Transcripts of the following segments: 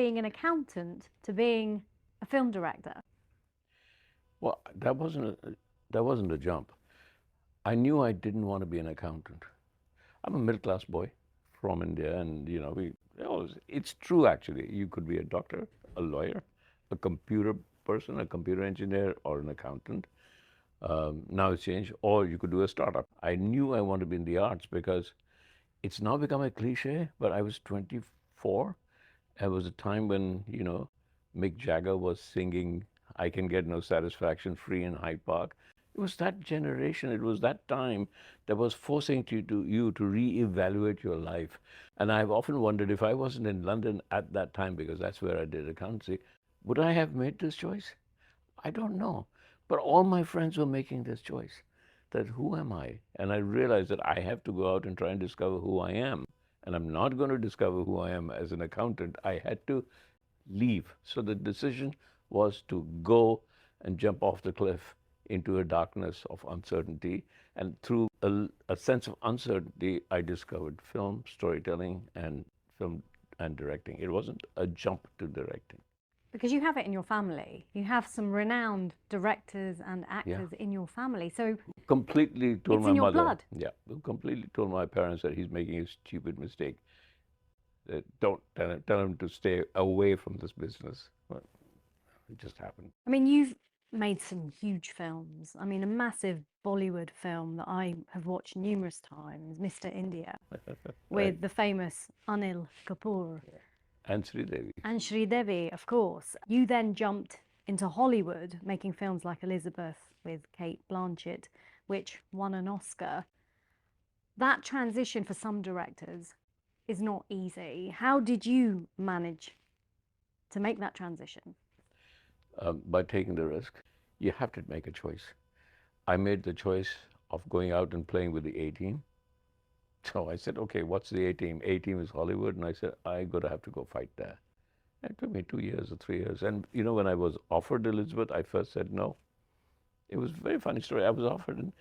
being an accountant to being a film director? Well, that wasn't a jump. I knew I didn't want to be an accountant. I'm a middle class boy from India, and it's true actually. You could be a doctor, a lawyer, a computer person, a computer engineer, or an accountant. Now it's changed, or you could do a startup. I knew I wanted to be in the arts because it's now become a cliche, but I was 24. It was a time when, Mick Jagger was singing I Can Get No Satisfaction Free in Hyde Park. It was that generation, it was that time that was forcing you to reevaluate your life. And I've often wondered if I wasn't in London at that time, because that's where I did accountancy, would I have made this choice? I don't know. But all my friends were making this choice, that who am I? And I realized that I have to go out and try and discover who I am. And I'm not going to discover who I am as an accountant. I had to leave. So the decision was to go and jump off the cliff into a darkness of uncertainty. And through a sense of uncertainty, I discovered film, storytelling, and film and directing. It wasn't a jump to directing. Because you have it in your family. You have some renowned directors and actors in your family. So completely told it's my in your mother. blood. Yeah, completely told my parents that he's making a stupid mistake. That don't tell him to stay away from this business. Well, it just happened. I mean, you've made some huge films. I mean, a massive Bollywood film that I have watched numerous times, Mr. India, with the famous Anil Kapoor. And Sridevi. And Sridevi, of course. You then jumped into Hollywood, making films like Elizabeth with Kate Blanchett, which won an Oscar. That transition for some directors is not easy. How did you manage to make that transition? By taking the risk. You have to make a choice. I made the choice of going out and playing with the A team. So I said, okay, what's the A team? A team is Hollywood. And I said, I'm going to have to go fight there. It took me 2 years or 3 years. And, when I was offered Elizabeth, I first said no. It was a very funny story. I was offered, and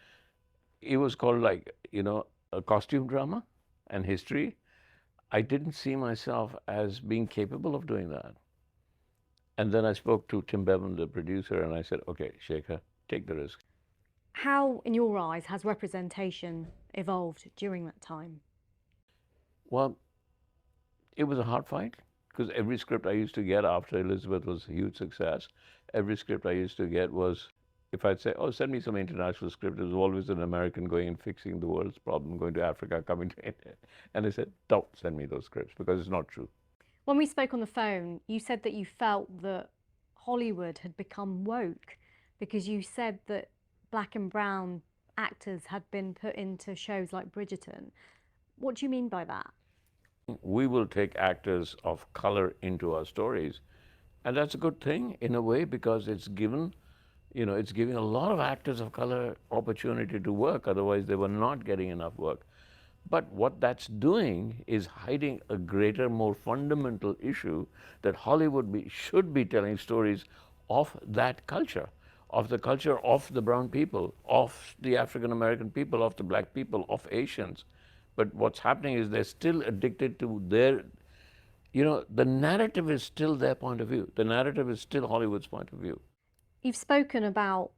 it was called a costume drama and history. I didn't see myself as being capable of doing that. And then I spoke to Tim Bevan, the producer, and I said, okay, Shekhar, take the risk. How, in your eyes, has representation evolved during that time? Well, it was a hard fight, because every script I used to get after Elizabeth was a huge success, every script I used to get was, if I'd say, oh, send me some international script, it was always an American going and fixing the world's problem, going to Africa, coming to India. And I said, don't send me those scripts, because it's not true. When we spoke on the phone, you said that you felt that Hollywood had become woke because you said that black and brown actors had been put into shows like Bridgerton. What do you mean by that? We will take actors of color into our stories. And that's a good thing in a way, because it's giving a lot of actors of color opportunity to work. Otherwise, they were not getting enough work. But what that's doing is hiding a greater, more fundamental issue that Hollywood should be telling stories of that culture, of the culture of the brown people, of the African American people, of the black people, of Asians. But what's happening is they're still addicted to the narrative is still their point of view. The narrative is still Hollywood's point of view. You've spoken about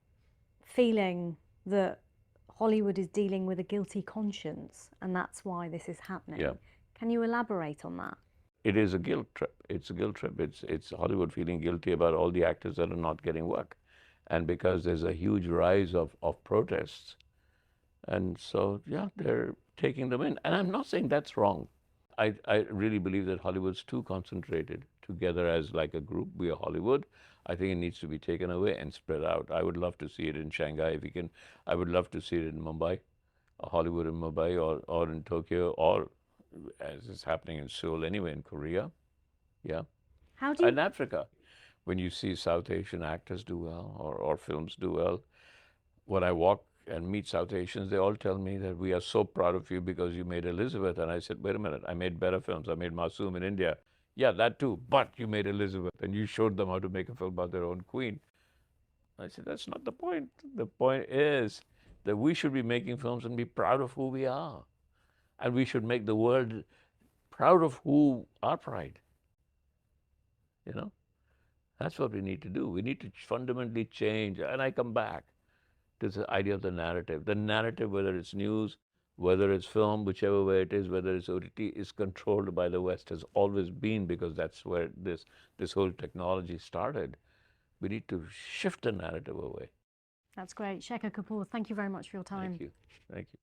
feeling that Hollywood is dealing with a guilty conscience, and that's why this is happening. Yeah. Can you elaborate on that? It is a guilt trip. It's a guilt trip. It's Hollywood feeling guilty about all the actors that are not getting work. And because there's a huge rise of protests. And so, yeah, they're taking them in. And I'm not saying that's wrong. I really believe that Hollywood's too concentrated together as like a group. We are Hollywood. I think it needs to be taken away and spread out. I would love to see it in Shanghai if we can. I would love to see it in Mumbai, Hollywood in Mumbai, or in Tokyo, or as is happening in Seoul anyway, in Korea. Yeah. How do you... And Africa, when you see South Asian actors do well, or films do well, when I walk and meet South Asians, they all tell me that we are so proud of you because you made Elizabeth. And I said, wait a minute, I made better films. I made Masoom in India. Yeah, that too. But you made Elizabeth, and you showed them how to make a film about their own queen. I said, that's not the point. The point is that we should be making films and be proud of who we are. And we should make the world proud of our pride. You know, that's what we need to do. We need to fundamentally change. And I come back to the idea of the narrative. The narrative, whether it's news, whether it's film, whichever way it is, whether it's OTT, is controlled by the West, has always been, because that's where this whole technology started. We need to shift the narrative away. That's great. Shekhar Kapur, thank you very much for your time. Thank you. Thank you.